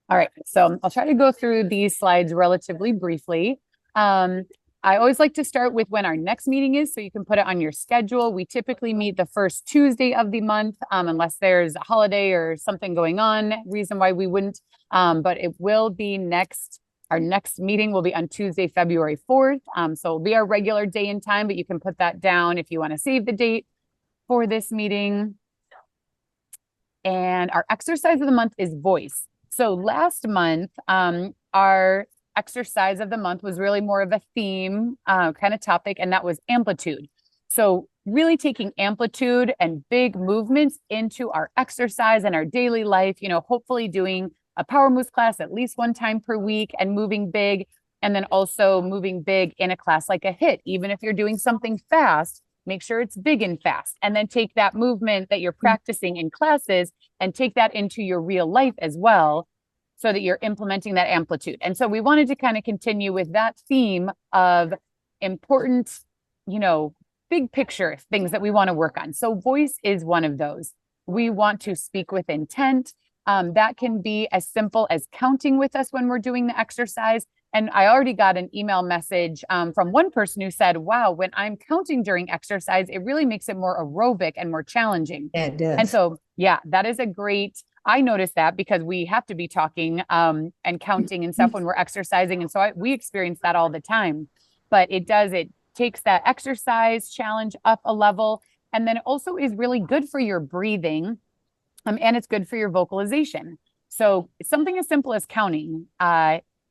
All right, so I'll try to go through these slides relatively briefly. Um, I always like to start with when our next meeting is, so you can put it on your schedule. We typically meet the first Tuesday of the month, unless there's a holiday or something going on, reason why we wouldn't. But it will be next. Our next meeting will be on Tuesday, February 4th. So it'll be our regular day and time, but you can put that down if you want to save the date for this meeting. And our exercise of the month is voice. So last month, our exercise of the month was really more of a theme kind of topic, and that was amplitude. So really taking amplitude and big movements into our exercise and our daily life, hopefully doing a power moves class at least one time per week and moving big, and then also moving big in a class like a HIIT. Even if you're doing something fast, make sure it's big and fast, and then take that movement that you're practicing in classes and take that into your real life as well, so that you're implementing that amplitude. And so we wanted to kind of continue with that theme of important, big picture things that we want to work on. So voice is one of those. We want to speak with intent. That can be as simple as counting with us when we're doing the exercise. And I already got an email message from one person who said, wow, when I'm counting during exercise, it really makes it more aerobic and more challenging. Yeah, it And does. so, yeah, that is a great, I noticed that because we have to be talking and counting and stuff when we're exercising. And so we experience that all the time. But it takes that exercise challenge up a level. And then it also is really good for your breathing, and it's good for your vocalization. So something as simple as counting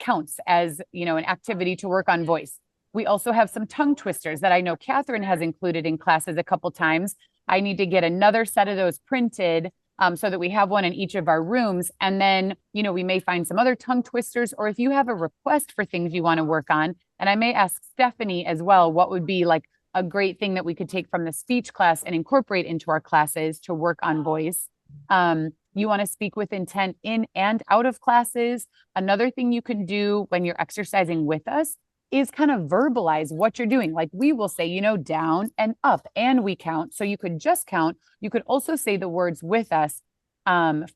counts as, an activity to work on voice. We also have some tongue twisters that I know Catherine has included in classes a couple times. I need to get another set of those printed so that we have one in each of our rooms. And then, we may find some other tongue twisters, or if you have a request for things you want to work on, and I may ask Stephanie as well, what would be like a great thing that we could take from the speech class and incorporate into our classes to work on voice. You want to speak with intent in and out of classes. Another thing you can do when you're exercising with us is kind of verbalize what you're doing. Like we will say, down and up, and we count. So you could just count. You could also say the words with us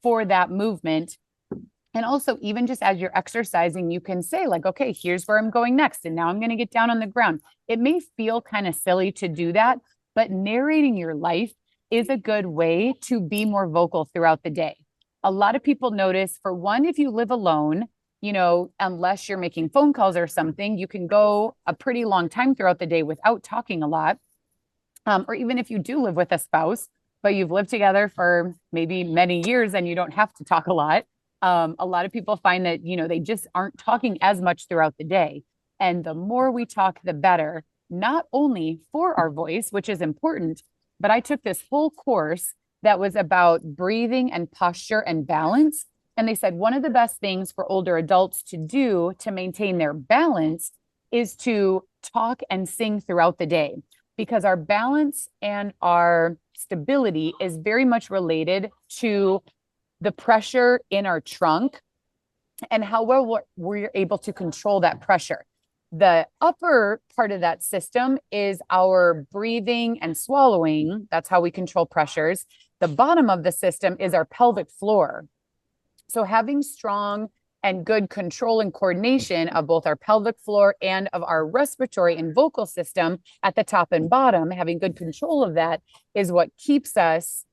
for that movement. And also, even just as you're exercising, you can say, like, okay, here's where I'm going next. And now I'm going to get down on the ground. It may feel kind of silly to do that, but narrating your life is a good way to be more vocal throughout the day. A lot of people notice, for one, if you live alone, unless you're making phone calls or something, you can go a pretty long time throughout the day without talking a lot. Or even if you do live with a spouse, but you've lived together for maybe many years and you don't have to talk a lot. A lot of people find that, they just aren't talking as much throughout the day. And the more we talk, the better, not only for our voice, which is important, but I took this whole course that was about breathing and posture and balance. And they said one of the best things for older adults to do to maintain their balance is to talk and sing throughout the day, because our balance and our stability is very much related to the pressure in our trunk and how well we're able to control that pressure. The upper part of that system is our breathing and swallowing. That's how we control pressures. The bottom of the system is our pelvic floor. So having strong and good control and coordination of both our pelvic floor and of our respiratory and vocal system at the top and bottom, having good control of that is what keeps us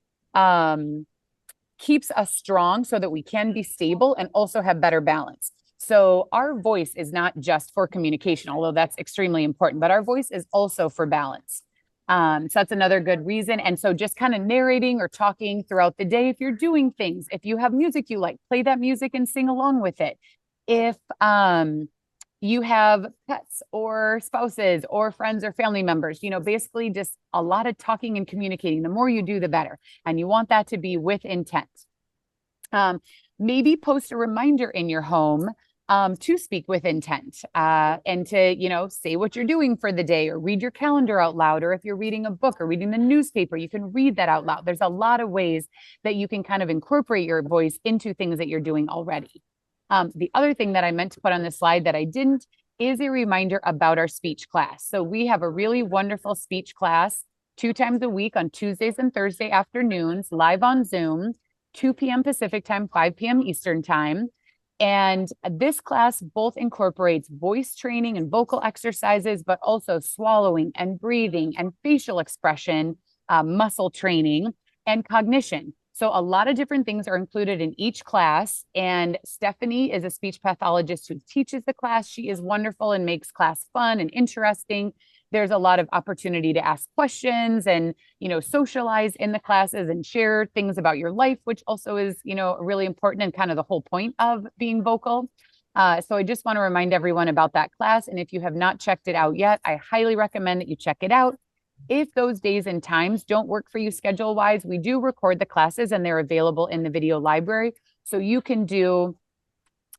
strong so that we can be stable and also have better balance. So our voice is not just for communication, although that's extremely important, but our voice is also for balance. So that's another good reason. And so just kind of narrating or talking throughout the day, if you're doing things, if you have music you like, play that music and sing along with it. If you have pets or spouses or friends or family members, basically just a lot of talking and communicating. The more you do, the better. And you want that to be with intent. Maybe post a reminder in your home to speak with intent and to, say what you're doing for the day, or read your calendar out loud. Or if you're reading a book or reading the newspaper, you can read that out loud. There's a lot of ways that you can kind of incorporate your voice into things that you're doing already. The other thing that I meant to put on the slide that I didn't is a reminder about our speech class. So we have a really wonderful speech class 2 times a week on Tuesdays and Thursday afternoons, live on Zoom, 2 p.m. Pacific time, 5 p.m. Eastern time. And this class both incorporates voice training and vocal exercises, but also swallowing and breathing and facial expression, muscle training, and cognition. So a lot of different things are included in each class. And Stephanie is a speech pathologist who teaches the class. She is wonderful and makes class fun and interesting. There's a lot of opportunity to ask questions and, socialize in the classes and share things about your life, which also is, really important and kind of the whole point of being vocal. So I just want to remind everyone about that class. And if you have not checked it out yet, I highly recommend that you check it out. If those days and times don't work for you schedule wise, we do record the classes and they're available in the video library. So you can do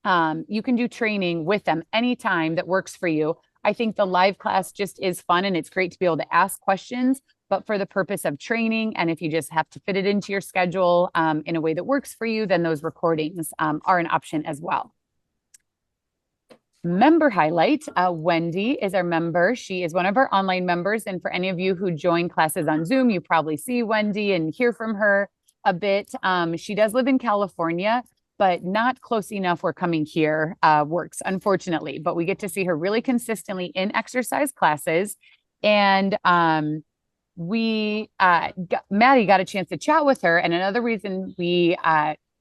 training with them anytime that works for you. I think the live class just is fun and it's great to be able to ask questions, but for the purpose of training, and if you just have to fit it into your schedule in a way that works for you, then those recordings are an option as well. Member highlight. Wendy is our member. She is one of our online members. And for any of you who join classes on Zoom, you probably see Wendy and hear from her a bit. She does live in California, but not close enough where coming here works, unfortunately. But we get to see her really consistently in exercise classes. And Maddie got a chance to chat with her. And another reason we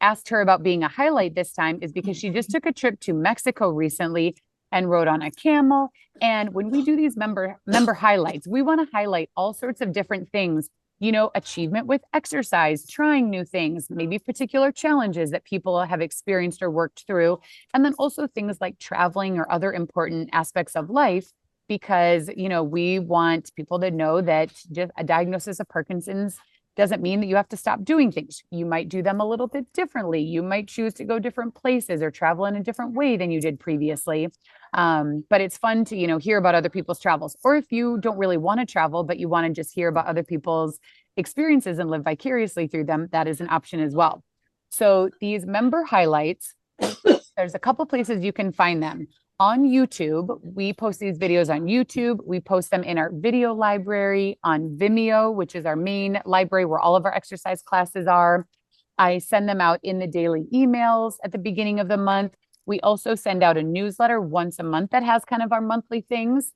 asked her about being a highlight this time is because she just took a trip to Mexico recently and rode on a camel. And when we do these member highlights, we want to highlight all sorts of different things, achievement with exercise, trying new things, maybe particular challenges that people have experienced or worked through. And then also things like traveling or other important aspects of life, because, we want people to know that just a diagnosis of Parkinson's doesn't mean that you have to stop doing things. You might do them a little bit differently. You might choose to go different places or travel in a different way than you did previously. But it's fun to, hear about other people's travels. Or if you don't really want to travel, but you want to just hear about other people's experiences and live vicariously through them, that is an option as well. So these member highlights, there's a couple places you can find them. On YouTube, we post these videos on YouTube. We post them in our video library on Vimeo, which is our main library where all of our exercise classes are. I send them out in the daily emails at the beginning of the month. We also send out a newsletter once a month that has kind of our monthly things.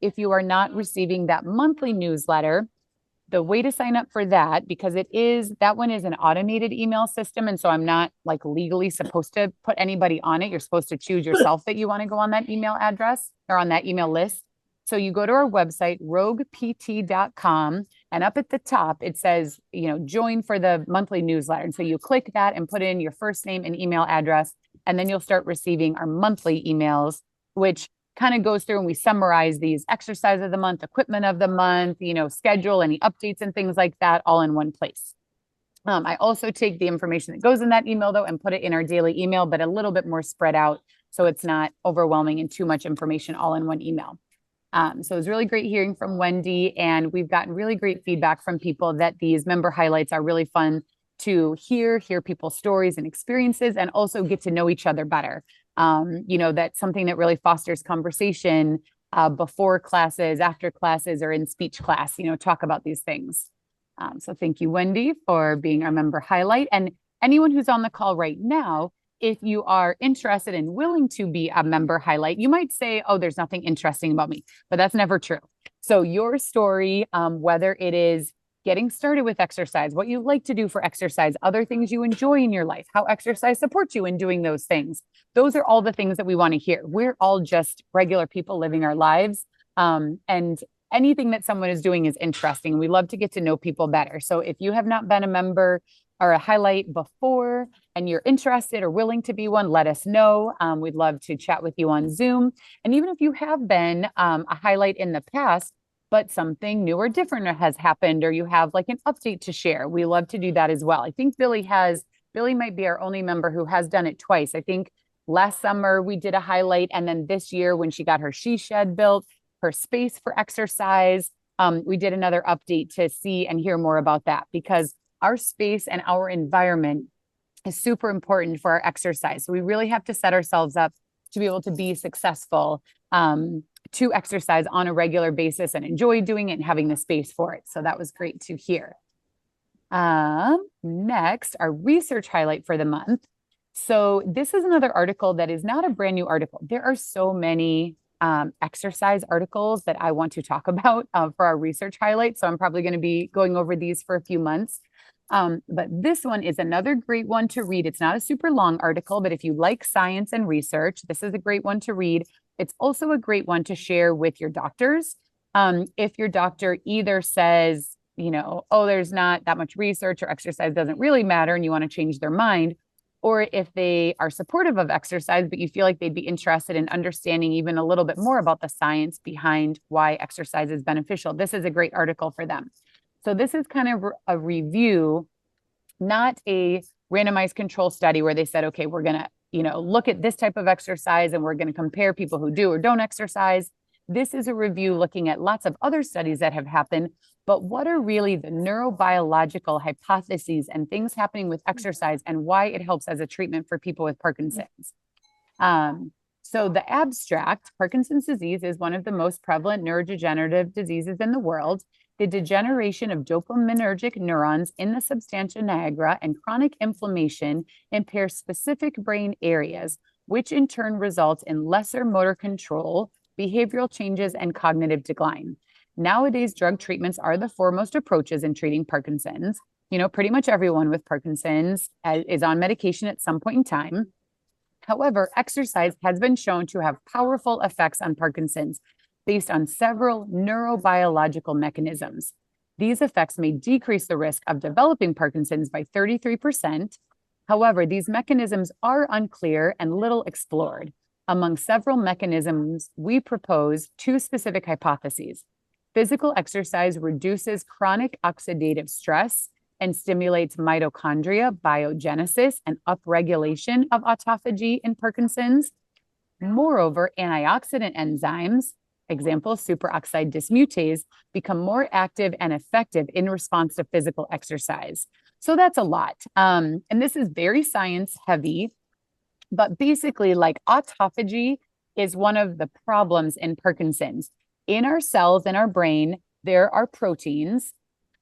If you are not receiving that monthly newsletter, the way to sign up for that, because that one is an automated email system. And so I'm not like legally supposed to put anybody on it. You're supposed to choose yourself that you want to go on that email address or on that email list. So you go to our website, roguept.com, and up at the top, it says, join for the monthly newsletter. And so you click that and put in your first name and email address, and then you'll start receiving our monthly emails, which kind of goes through and we summarize these exercise of the month, equipment of the month, schedule, any updates and things like that all in one place. I also take the information that goes in that email though and put it in our daily email, but a little bit more spread out so it's not overwhelming and too much information all in one email. So it was really great hearing from Wendy, and we've gotten really great feedback from people that these member highlights are really fun to hear people's stories and experiences, and also get to know each other better. That's something that really fosters conversation before classes, after classes, or in speech class, talk about these things. So thank you, Wendy, for being our member highlight. And anyone who's on the call right now, if you are interested and willing to be a member highlight, you might say, oh, there's nothing interesting about me, but that's never true. So your story, whether it is getting started with exercise, what you like to do for exercise, other things you enjoy in your life, how exercise supports you in doing those things. Those are all the things that we want to hear. We're all just regular people living our lives. And anything that someone is doing is interesting. We love to get to know people better. So if you have not been a member or a highlight before and you're interested or willing to be one, let us know. We'd love to chat with you on Zoom. And even if you have been a highlight in the past, but something new or different has happened, or you have like an update to share, we love to do that as well. I think Billy might be our only member who has done it twice. I think last summer we did a highlight, and then this year when she got her she shed built, her space for exercise, we did another update to see and hear more about that, because our space and our environment is super important for our exercise. So we really have to set ourselves up to be able to be successful, to exercise on a regular basis and enjoy doing it and having the space for it. So that was great to hear. Next, our research highlight for the month. So this is another article that is not a brand new article. There are so many exercise articles that I want to talk about for our research highlights. So I'm probably going to be going over these for a few months. But this one is another great one to read. It's not a super long article, but if you like science and research, this is a great one to read. It's also a great one to share with your doctors. If your doctor either says, oh, there's not that much research or exercise doesn't really matter and you want to change their mind, or if they are supportive of exercise, but you feel like they'd be interested in understanding even a little bit more about the science behind why exercise is beneficial, this is a great article for them. So this is kind of a review, not a randomized control study where they said, okay, we're going to, look at this type of exercise and we're going to compare people who do or don't exercise. This is a review looking at lots of other studies that have happened, but what are really the neurobiological hypotheses and things happening with exercise and why it helps as a treatment for people with Parkinson's. So the abstract, Parkinson's disease is one of the most prevalent neurodegenerative diseases in the world. The degeneration of dopaminergic neurons in the substantia nigra and chronic inflammation impair specific brain areas, which in turn results in lesser motor control, behavioral changes, and cognitive decline. Nowadays, drug treatments are the foremost approaches in treating Parkinson's. Pretty much everyone with Parkinson's is on medication at some point in time. However, exercise has been shown to have powerful effects on Parkinson's based on several neurobiological mechanisms. These effects may decrease the risk of developing Parkinson's by 33%. However, these mechanisms are unclear and little explored. Among several mechanisms, we propose two specific hypotheses. Physical exercise reduces chronic oxidative stress and stimulates mitochondria biogenesis and upregulation of autophagy in Parkinson's. Moreover, antioxidant enzymes, example, superoxide dismutase, become more active and effective in response to physical exercise. So that's a lot. And this is very science heavy, but basically like autophagy is one of the problems in Parkinson's. In our cells, in our brain, there are proteins,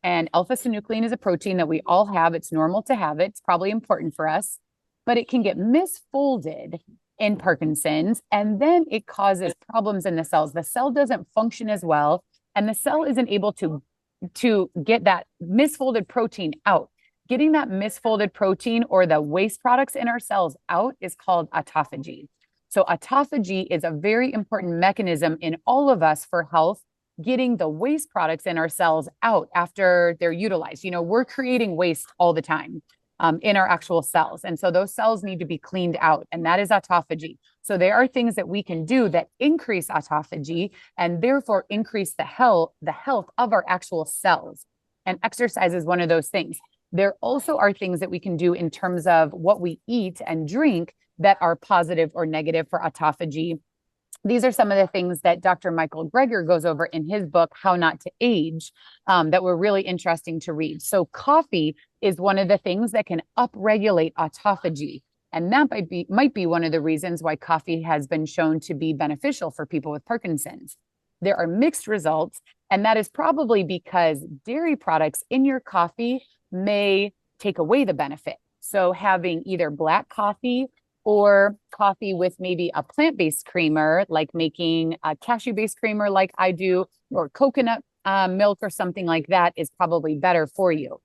and alpha-synuclein is a protein that we all have. It's normal to have it. It's probably important for us, but it can get misfolded in Parkinson's, and then it causes problems in the cells. The cell doesn't function as well, and the cell isn't able to get that misfolded protein out. Getting that misfolded protein or the waste products in our cells out is called autophagy. So autophagy is a very important mechanism in all of us for health, getting the waste products in our cells out after they're utilized. We're creating waste all the time in our actual cells. And so those cells need to be cleaned out, and that is autophagy. So there are things that we can do that increase autophagy and therefore increase the health of our actual cells. And exercise is one of those things. There also are things that we can do in terms of what we eat and drink that are positive or negative for autophagy. These are some of the things that Dr. Michael Greger goes over in his book, How Not to Age, that were really interesting to read. So coffee is one of the things that can upregulate autophagy. And that might be one of the reasons why coffee has been shown to be beneficial for people with Parkinson's. There are mixed results, and that is probably because dairy products in your coffee may take away the benefit. So having either black coffee or coffee with maybe a plant-based creamer, like making a cashew-based creamer like I do, or coconut milk or something like that is probably better for you.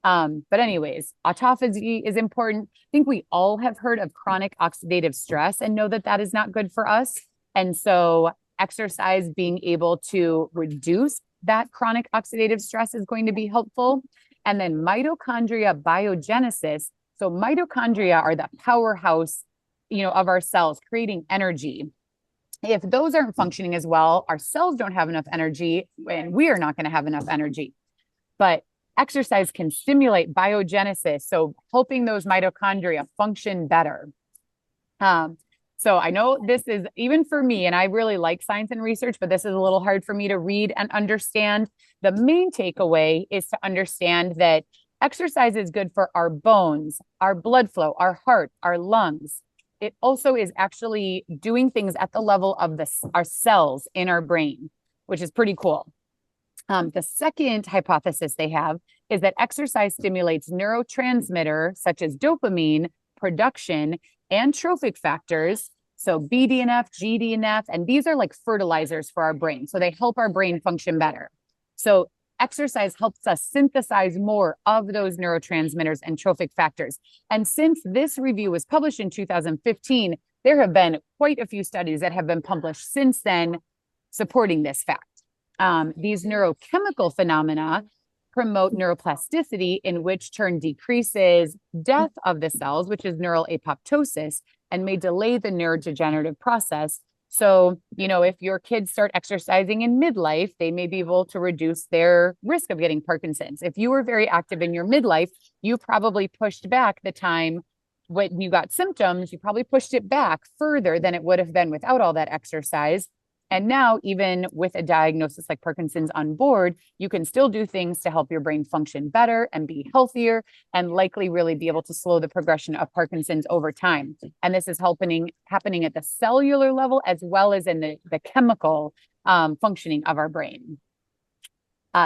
But anyways, autophagy is important. I think we all have heard of chronic oxidative stress and know that that is not good for us. And so exercise being able to reduce that chronic oxidative stress is going to be helpful. And then mitochondria biogenesis. So mitochondria are the powerhouse, of our cells, creating energy. If those aren't functioning as well, our cells don't have enough energy, and we are not going to have enough energy. But exercise can stimulate biogenesis, so helping those mitochondria function better. So I know this is, even for me, and I really like science and research, but this is a little hard for me to read and understand. The main takeaway is to understand that exercise is good for our bones, our blood flow, our heart, our lungs. It also is actually doing things at the level of our cells in our brain, which is pretty cool. The second hypothesis they have is that exercise stimulates neurotransmitter such as dopamine production and trophic factors. So BDNF, GDNF, and these are like fertilizers for our brain. So they help our brain function better. So exercise helps us synthesize more of those neurotransmitters and trophic factors. And since this review was published in 2015, there have been quite a few studies that have been published since then supporting this fact. These neurochemical phenomena promote neuroplasticity, in which turn decreases death of the cells, which is neural apoptosis, and may delay the neurodegenerative process. So, if your kids start exercising in midlife, they may be able to reduce their risk of getting Parkinson's. If you were very active in your midlife, you probably pushed back the time when you got symptoms, you probably pushed it back further than it would have been without all that exercise. And now, even with a diagnosis like Parkinson's on board, you can still do things to help your brain function better and be healthier, and likely really be able to slow the progression of Parkinson's over time. And this is happening at the cellular level as well as in the chemical functioning of our brain.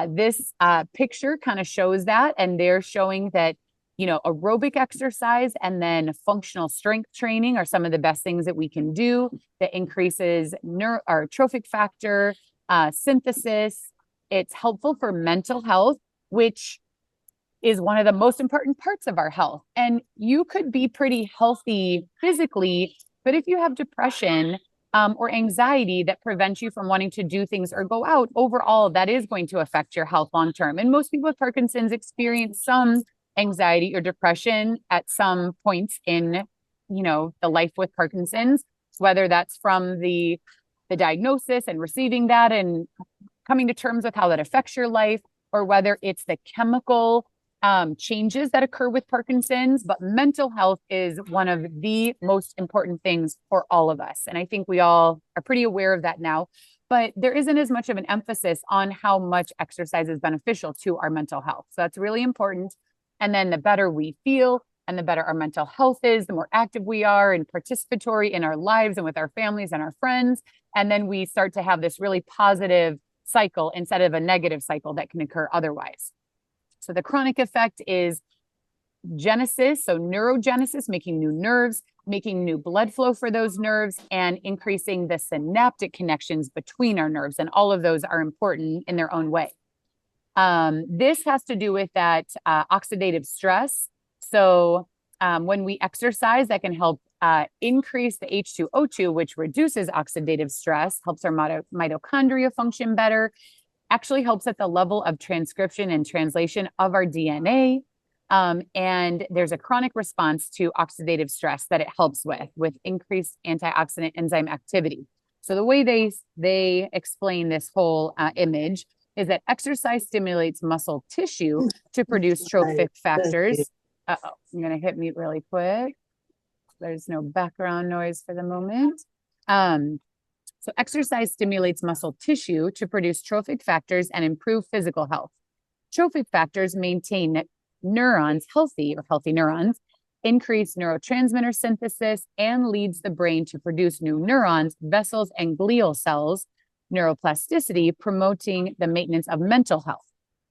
This picture kind of shows that, and they're showing that aerobic exercise and then functional strength training are some of the best things that we can do that increases our trophic factor synthesis. It's helpful for mental health, which is one of the most important parts of our health. And you could be pretty healthy physically, but if you have depression or anxiety that prevents you from wanting to do things or go out, overall, that is going to affect your health long term. And most people with Parkinson's experience some anxiety or depression at some points in, the life with Parkinson's, whether that's from the diagnosis and receiving that and coming to terms with how that affects your life, or whether it's the chemical changes that occur with Parkinson's. But mental health is one of the most important things for all of us. And I think we all are pretty aware of that now, but there isn't as much of an emphasis on how much exercise is beneficial to our mental health. So that's really important. And then the better we feel and the better our mental health is, the more active we are and participatory in our lives and with our families and our friends. And then we start to have this really positive cycle instead of a negative cycle that can occur otherwise. So the chronic effect is genesis, so neurogenesis, making new nerves, making new blood flow for those nerves, and increasing the synaptic connections between our nerves. And all of those are important in their own way. This has to do with that oxidative stress. So when we exercise, that can help increase the H2O2, which reduces oxidative stress, helps our mitochondria function better, actually helps at the level of transcription and translation of our DNA. And there's a chronic response to oxidative stress that it helps with increased antioxidant enzyme activity. So the way they explain this whole image is that exercise stimulates muscle tissue to produce trophic factors. I'm going to hit mute really quick. There's no background noise for the moment. So exercise stimulates muscle tissue to produce trophic factors and improve physical health. Trophic factors maintain neurons healthy neurons, increase neurotransmitter synthesis, and leads the brain to produce new neurons, vessels, and glial cells, neuroplasticity, promoting the maintenance of mental health.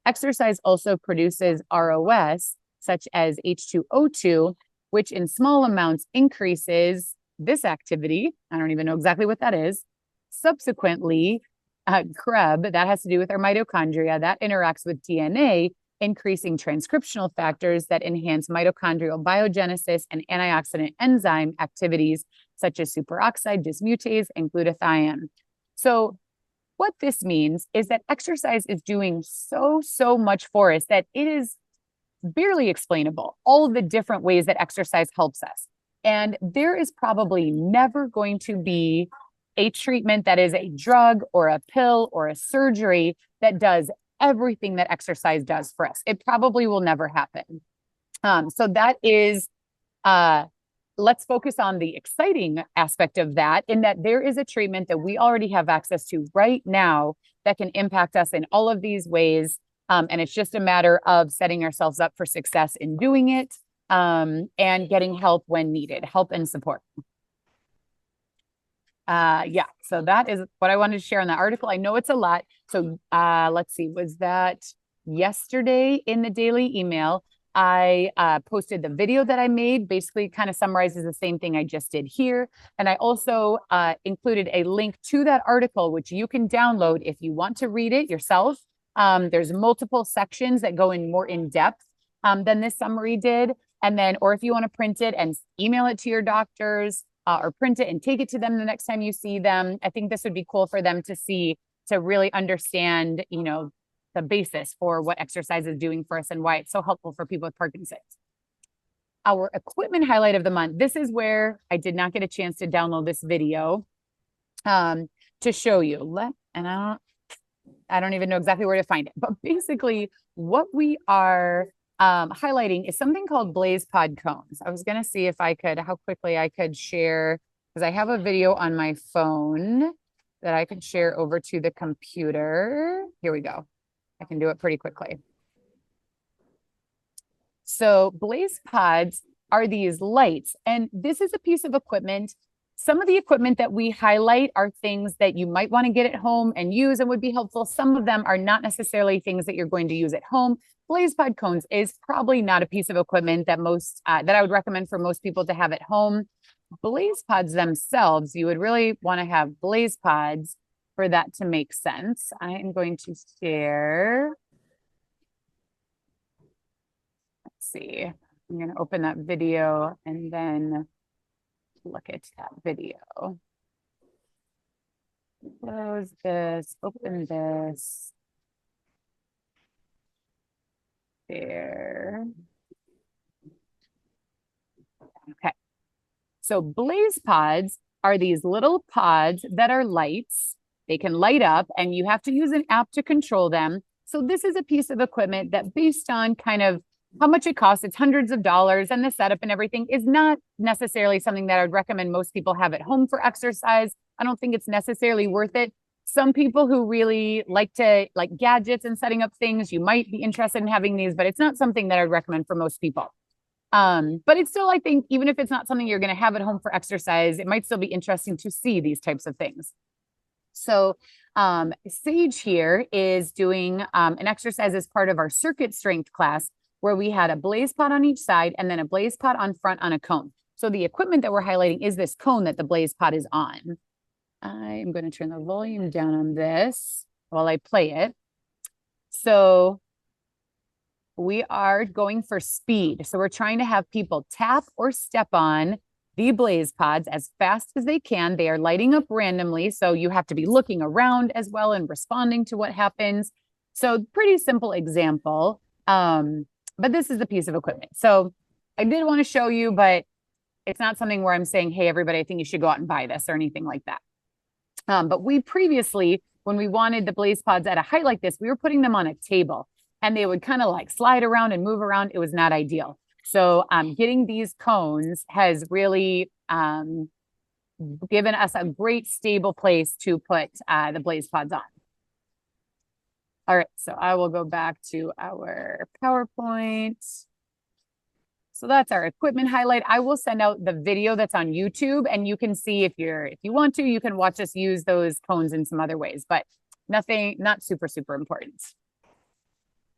Exercise also produces ROS, such as H2O2, which in small amounts increases this activity. I don't even know exactly what that is. Subsequently, CREB, that has to do with our mitochondria, that interacts with DNA, increasing transcriptional factors that enhance mitochondrial biogenesis and antioxidant enzyme activities, such as superoxide dismutase and glutathione. So what this means is that exercise is doing so much for us that it is barely explainable, all the different ways that exercise helps us. And there is probably never going to be a treatment that is a drug or a pill or a surgery that does everything that exercise does for us. It probably will never happen. So that is, let's focus on the exciting aspect of that, in that there is a treatment that we already have access to right now that can impact us in all of these ways. And it's just a matter of setting ourselves up for success in doing it, and getting help when needed, help and support. So that is what I wanted to share in that article. I know it's a lot. So let's see, was that yesterday in the daily email? I posted the video that I made, basically kind of summarizes the same thing I just did here. And I also included a link to that article, which you can download if you want to read it yourself. There's multiple sections that go in more in depth than this summary did. And then, or if you want to print it and email it to your doctors or print it and take it to them the next time you see them, I think this would be cool for them to see, to really understand, you know, the basis for what exercise is doing for us and why it's so helpful for people with Parkinson's. Our equipment highlight of the month. This is where I did not get a chance to download this video to show you. And I don't even know exactly where to find it. But basically, what we are highlighting is something called BlazePod cones. I was going to see if I could, how quickly I could share, because I have a video on my phone that I could share over to the computer. Here we go. I can do it pretty quickly. So BlazePods are these lights, and this is a piece of equipment. Some of the equipment that we highlight are things that you might want to get at home and use and would be helpful. Some of them are not necessarily things that you're going to use at home. BlazePod cones is probably not a piece of equipment that that I would recommend for most people to have at home. BlazePods themselves, you would really want to have BlazePods for that to make sense. I am going to share. Let's see. I'm going to open that video and then look at that video. Close this, open this. There. Okay. So BlazePods are these little pods that are lights. They can light up and you have to use an app to control them. So this is a piece of equipment that, based on kind of how much it costs, it's hundreds of dollars, and the setup and everything is not necessarily something that I would recommend most people have at home for exercise. I don't think it's necessarily worth it. Some people who really like gadgets and setting up things, you might be interested in having these, but it's not something that I'd recommend for most people. But it's still, I think, even if it's not something you're going to have at home for exercise, it might still be interesting to see these types of things. So Sage here is doing an exercise as part of our circuit strength class, where we had a BlazePod on each side and then a BlazePod on front on a cone. So the equipment that we're highlighting is this cone that the BlazePod is on. I am going to turn the volume down on this while I play it. So we are going for speed. So we're trying to have people tap or step on the BlazePods as fast as they can. They are lighting up randomly, so you have to be looking around as well and responding to what happens. So pretty simple example, but this is a piece of equipment. So I did want to show you, but it's not something where I'm saying, hey, everybody, I think you should go out and buy this or anything like that. But we previously, when we wanted the BlazePods at a height like this, we were putting them on a table and they would kind of like slide around and move around. It was not ideal. So getting these cones has really given us a great stable place to put the BlazePods on. All right, so I will go back to our PowerPoint. So that's our equipment highlight. I will send out the video that's on YouTube, and you can see if you want to, you can watch us use those cones in some other ways, but not super, super important.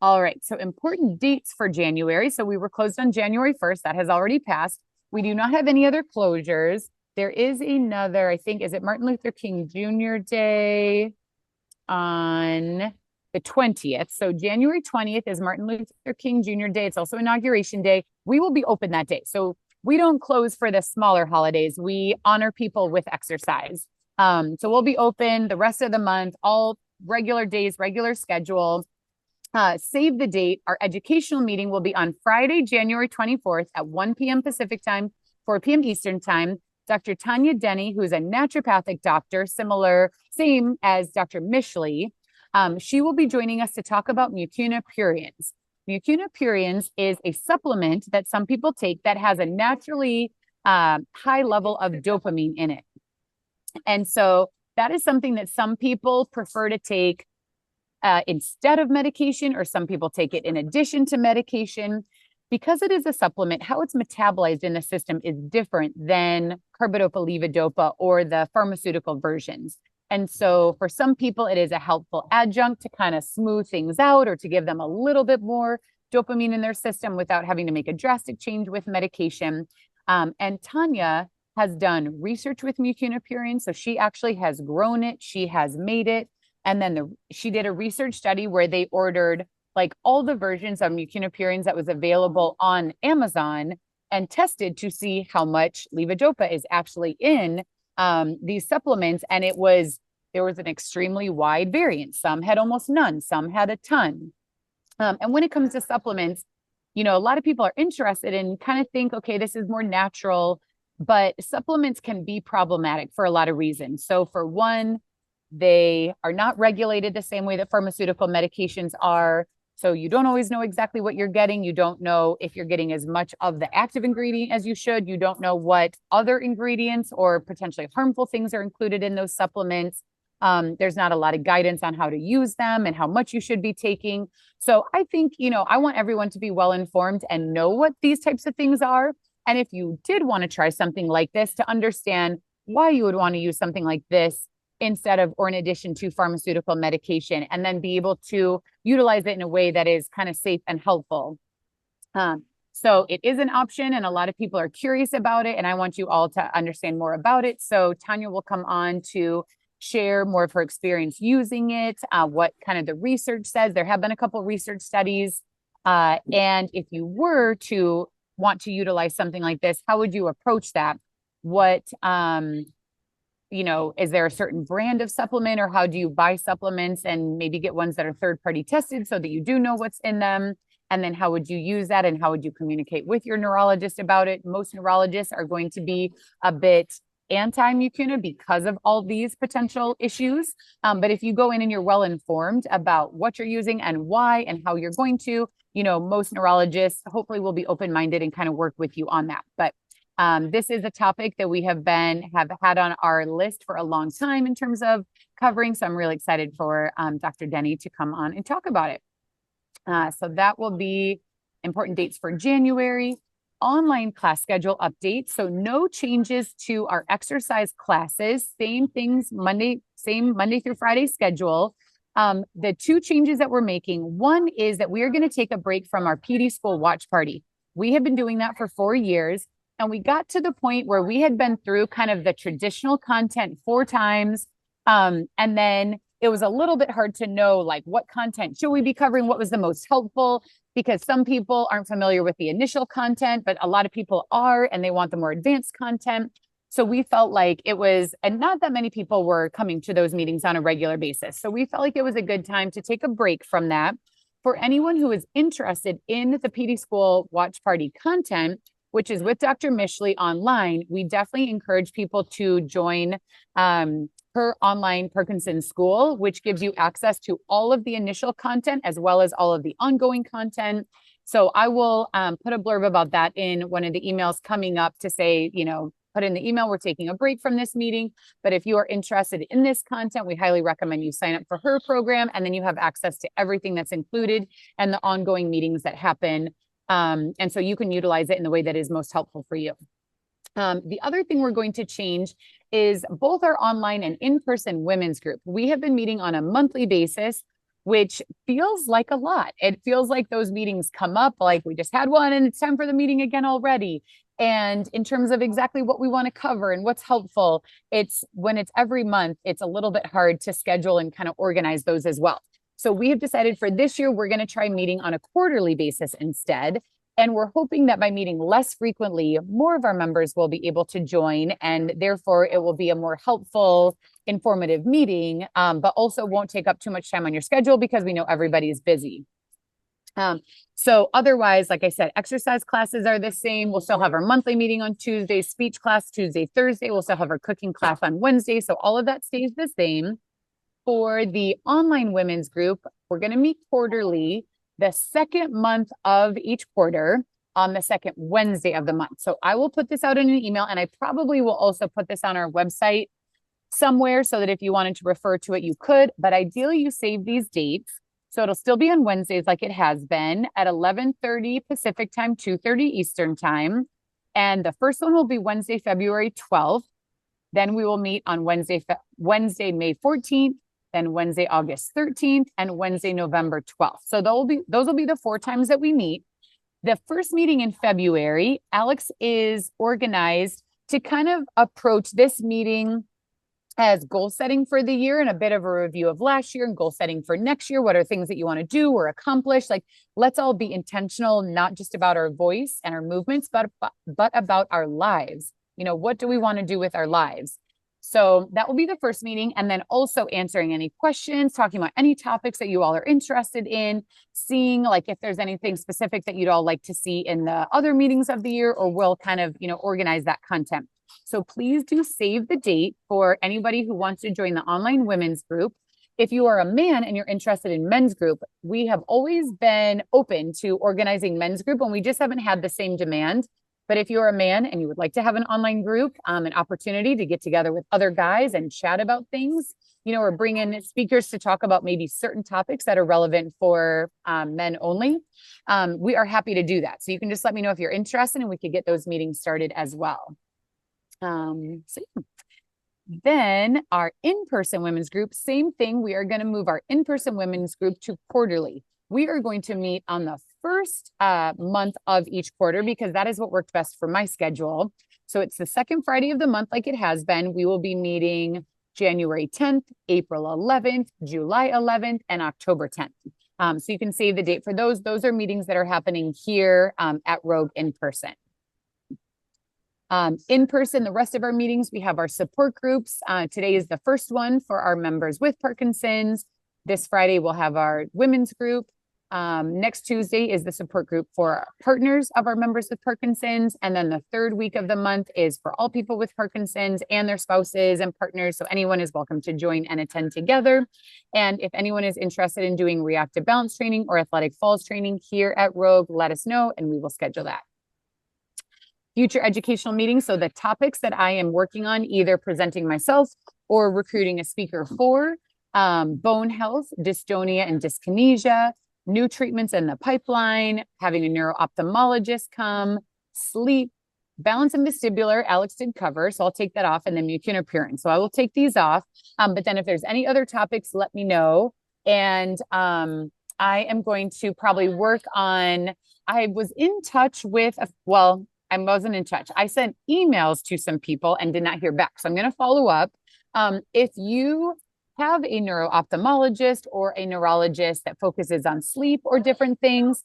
All right, so important dates for January. So we were closed on January 1st. That has already passed. We do not have any other closures. There is another, I think, is it Martin Luther King Jr. Day on the 20th. So January 20th is Martin Luther King Jr. Day. It's also Inauguration Day. We will be open that day. So we don't close for the smaller holidays. We honor people with exercise. So we'll be open the rest of the month, all regular days, regular schedule. Save the date. Our educational meeting will be on Friday, January 24th at 1 p.m. Pacific time, 4 p.m. Eastern time. Dr. Tanya Denny, who is a naturopathic doctor, same as Dr. Mishley, she will be joining us to talk about Mucuna pruriens. Mucuna pruriens is a supplement that some people take that has a naturally high level of dopamine in it. And so that is something that some people prefer to take instead of medication, or some people take it in addition to medication. Because it is a supplement, how it's metabolized in the system is different than carbidopa, levodopa, or the pharmaceutical versions. And so for some people, it is a helpful adjunct to kind of smooth things out or to give them a little bit more dopamine in their system without having to make a drastic change with medication. And Tanya has done research with Mucuna Purine. So she actually has grown it. She has made it. And then she did a research study where they ordered like all the versions of Mucuna Purines that was available on Amazon and tested to see how much levodopa is actually in these supplements. And there was an extremely wide variance. Some had almost none, some had a ton. And when it comes to supplements, a lot of people are interested and kind of think, okay, this is more natural, but supplements can be problematic for a lot of reasons. So for one, they are not regulated the same way that pharmaceutical medications are. So you don't always know exactly what you're getting. You don't know if you're getting as much of the active ingredient as you should. You don't know what other ingredients or potentially harmful things are included in those supplements. There's not a lot of guidance on how to use them and how much you should be taking. So I think, I want everyone to be well informed and know what these types of things are. And if you did want to try something like this, to understand why you would want to use something like this instead of or in addition to pharmaceutical medication, and then be able to utilize it in a way that is kind of safe and helpful. So it is an option, and a lot of people are curious about it, and I want you all to understand more about it. So Tanya will come on to share more of her experience using it, what kind of the research says. There have been a couple research studies. And if you were to want to utilize something like this, how would you approach that? What, is there a certain brand of supplement, or how do you buy supplements and maybe get ones that are third-party tested so that you do know what's in them? And then how would you use that, and how would you communicate with your neurologist about it? Most neurologists are going to be a bit anti-mucuna because of all these potential issues. But if you go in and you're well informed about what you're using and why and how you're going to, most neurologists hopefully will be open-minded and kind of work with you on that. But this is a topic that we have had on our list for a long time in terms of covering. So I'm really excited for Dr. Denny to come on and talk about it. So that will be important dates for January. Online class schedule update. So no changes to our exercise classes, same things, Monday through Friday schedule. The two changes that we're making, one is that we are going to take a break from our PD school watch party. We have been doing that for 4 years, and we got to the point where we had been through kind of the traditional content 4 times. And then it was a little bit hard to know, like, what content should we be covering? What was the most helpful? Because some people aren't familiar with the initial content, but a lot of people are, and they want the more advanced content. So we felt like it was, and not that many people were coming to those meetings on a regular basis. So we felt like it was a good time to take a break from that. For anyone who is interested in the PD School Watch Party content, which is with Dr. Mishley online, we definitely encourage people to join her online Parkinson's School, which gives you access to all of the initial content as well as all of the ongoing content. So I will put a blurb about that in one of the emails coming up to say, put in the email, we're taking a break from this meeting. But if you are interested in this content, we highly recommend you sign up for her program. And then you have access to everything that's included and the ongoing meetings that happen. And so you can utilize it in the way that is most helpful for you. The other thing we're going to change is both our online and in-person women's group. We have been meeting on a monthly basis, which feels like a lot. It feels like those meetings come up, like we just had one and it's time for the meeting again already. And in terms of exactly what we want to cover and what's helpful, when it's every month, it's a little bit hard to schedule and kind of organize those as well. So we have decided for this year, we're going to try meeting on a quarterly basis instead. And we're hoping that by meeting less frequently, more of our members will be able to join, and therefore it will be a more helpful, informative meeting, but also won't take up too much time on your schedule because we know everybody is busy. So otherwise, like I said, exercise classes are the same. We'll still have our monthly meeting on Tuesday, speech class Tuesday, Thursday. We'll still have our cooking class on Wednesday. So all of that stays the same. For the online women's group, we're going to meet quarterly, the second month of each quarter on the second Wednesday of the month. So I will put this out in an email, and I probably will also put this on our website somewhere so that if you wanted to refer to it, you could. But ideally, you save these dates. So it'll still be on Wednesdays like it has been at 11:30 Pacific time, 2:30 Eastern time. And the first one will be Wednesday, February 12th. Then we will meet on Wednesday, May 14th. then Wednesday, August 13th, and Wednesday, November 12th. So those will be the 4 times that we meet. The first meeting in February, Alex is organized to kind of approach this meeting as goal setting for the year and a bit of a review of last year and goal setting for next year. What are things that you want to do or accomplish? Like, let's all be intentional, not just about our voice and our movements, but about our lives. What do we want to do with our lives? So that will be the first meeting. And then also answering any questions, talking about any topics that you all are interested in, seeing like if there's anything specific that you'd all like to see in the other meetings of the year, or we'll kind of, organize that content. So please do save the date for anybody who wants to join the online women's group. If you are a man and you're interested in men's group, we have always been open to organizing men's group, and we just haven't had the same demand. But if you're a man and you would like to have an online group, an opportunity to get together with other guys and chat about things, or bring in speakers to talk about maybe certain topics that are relevant for men only, we are happy to do that. So you can just let me know if you're interested, and we could get those meetings started as well. Then our in-person women's group, same thing. We are going to move our in-person women's group to quarterly. We are going to meet on the first month of each quarter, because that is what worked best for my schedule. So it's the second Friday of the month, like it has been. We will be meeting January 10th, April 11th, July 11th, and October 10th. So you can save the date for those. Those are meetings that are happening here at Rogue in person. In person, the rest of our meetings, we have our support groups. Today is the first one for our members with Parkinson's. This Friday, we'll have our women's group. Next Tuesday is the support group for partners of our members with Parkinson's. And then the third week of the month is for all people with Parkinson's and their spouses and partners. So anyone is welcome to join and attend together. And if anyone is interested in doing reactive balance training or athletic falls training here at Rogue, let us know and we will schedule that. Future educational meetings. So the topics that I am working on, either presenting myself or recruiting a speaker for, bone health, dystonia and dyskinesia, new treatments in the pipeline, having a neuro-ophthalmologist come, sleep, balance and vestibular, Alex did cover, so I'll take that off, and then mucin appearance. So I will take these off. But then if there's any other topics, let me know. And I am going to probably work on, I was in touch with, I wasn't in touch. I sent emails to some people and did not hear back. So I'm going to follow up. If you have a neuro-ophthalmologist or a neurologist that focuses on sleep or different things,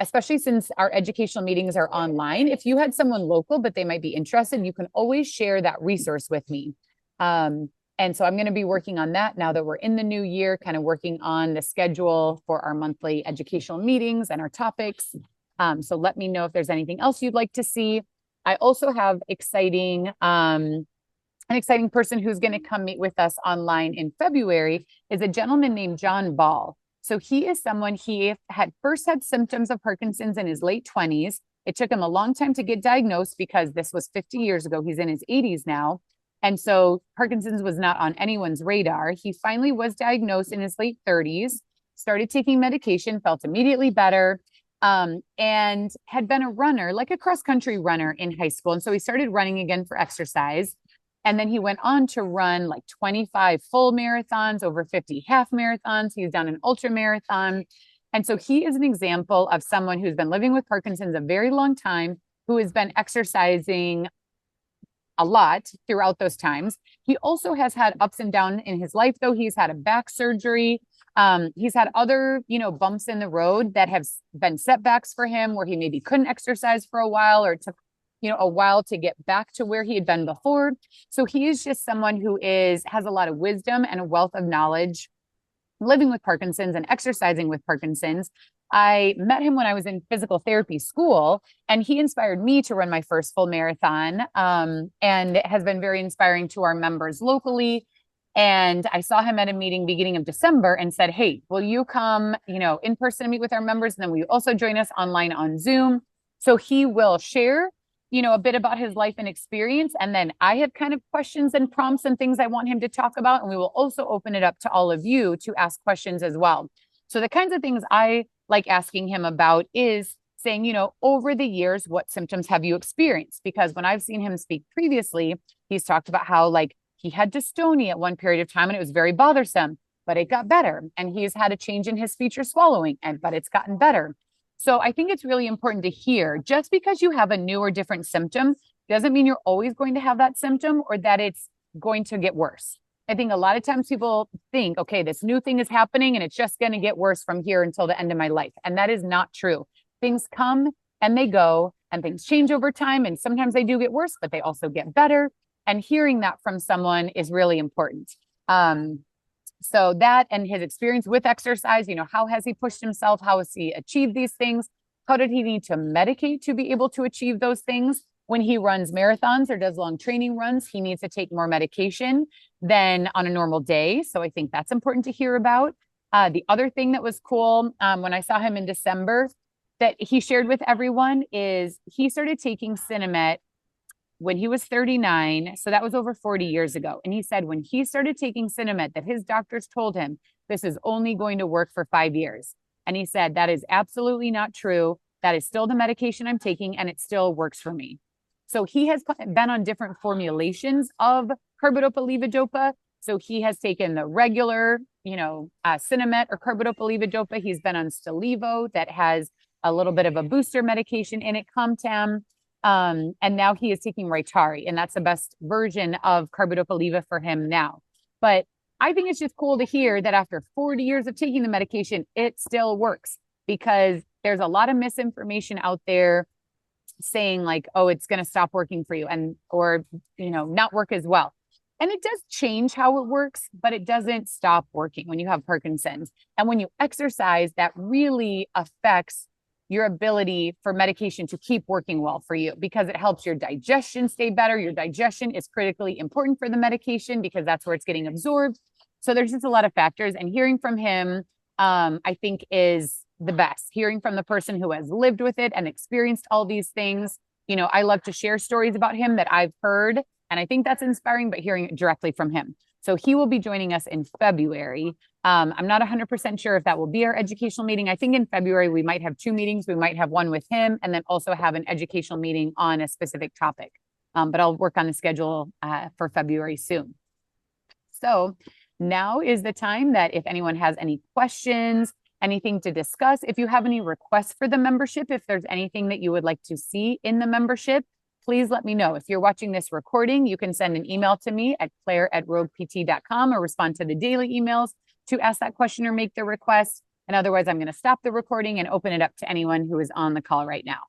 especially since our educational meetings are online, if you had someone local, but they might be interested, you can always share that resource with me. And so I'm going to be working on that now that we're in the new year, kind of working on the schedule for our monthly educational meetings and our topics. So let me know if there's anything else you'd like to see. I also have an exciting person who's going to come meet with us online in February is a gentleman named John Ball. So he is someone, he had first had symptoms of Parkinson's in his late 20s. It took him a long time to get diagnosed because this was 50 years ago. He's in his 80s now. And so Parkinson's was not on anyone's radar. He finally was diagnosed in his late 30s, started taking medication, felt immediately better. And had been a runner, like a cross-country runner in high school. And so he started running again for exercise. And then he went on to run like 25 full marathons, over 50 half marathons. He's done an ultra marathon. And so he is an example of someone who's been living with Parkinson's a very long time, who has been exercising a lot throughout those times. He also has had ups and downs in his life, though. He's had a back surgery. He's had other, bumps in the road that have been setbacks for him, where he maybe couldn't exercise for a while, or it took, a while to get back to where he had been before. So he is just someone who has a lot of wisdom and a wealth of knowledge living with Parkinson's and exercising with Parkinson's. I met him when I was in physical therapy school, and he inspired me to run my first full marathon. And it has been very inspiring to our members locally. And I saw him at a meeting beginning of December and said, hey, will you come, in person and meet with our members? And then will you also join us online on Zoom? So he will share, a bit about his life and experience. And then I have kind of questions and prompts and things I want him to talk about. And we will also open it up to all of you to ask questions as well. So the kinds of things I like asking him about is saying, over the years, what symptoms have you experienced? Because when I've seen him speak previously, he's talked about how He had dystonia at one period of time and it was very bothersome, but it got better. And he's had a change in his feature swallowing, but it's gotten better. So I think it's really important to hear, just because you have a new or different symptom doesn't mean you're always going to have that symptom or that it's going to get worse. I think a lot of times people think, okay, this new thing is happening and it's just going to get worse from here until the end of my life. And that is not true. Things come and they go and things change over time. And sometimes they do get worse, but they also get better. And hearing that from someone is really important. So that and his experience with exercise, how has he pushed himself? How has he achieved these things? How did he need to medicate to be able to achieve those things? When he runs marathons or does long training runs, he needs to take more medication than on a normal day. So I think that's important to hear about. The other thing that was cool when I saw him in December that he shared with everyone is he started taking Sinemet when he was 39. So that was over 40 years ago. And he said when he started taking Sinemet that his doctors told him this is only going to work for 5 years. And he said that is absolutely not true. That is still the medication I'm taking and it still works for me. So he has been on different formulations of carbidopa-levodopa. So he has taken the regular, Sinemet or carbidopa-levodopa. He's been on Stalevo that has a little bit of a booster medication in it, Comtam. And now he is taking Rytary, and that's the best version of carbidopa-levo for him now. But I think it's just cool to hear that after 40 years of taking the medication, it still works, because there's a lot of misinformation out there saying like, oh, it's going to stop working for you or not work as well. And it does change how it works, but it doesn't stop working when you have Parkinson's. And when you exercise, that really affects your ability for medication to keep working well for you, because it helps your digestion stay better. Your digestion is critically important for the medication because that's where it's getting absorbed. So there's just a lot of factors, and hearing from him, I think is the best. Hearing from the person who has lived with it and experienced all these things. I love to share stories about him that I've heard, and I think that's inspiring, but hearing it directly from him. So he will be joining us in February. I'm not 100% sure if that will be our educational meeting. I think in February, we might have 2 meetings. We might have one with him and then also have an educational meeting on a specific topic. But I'll work on the schedule for February soon. So now is the time that if anyone has any questions, anything to discuss, if you have any requests for the membership, if there's anything that you would like to see in the membership, please let me know. If you're watching this recording, you can send an email to me at claire@roguept.com or respond to the daily emails to ask that question or make the request. And otherwise, I'm going to stop the recording and open it up to anyone who is on the call right now.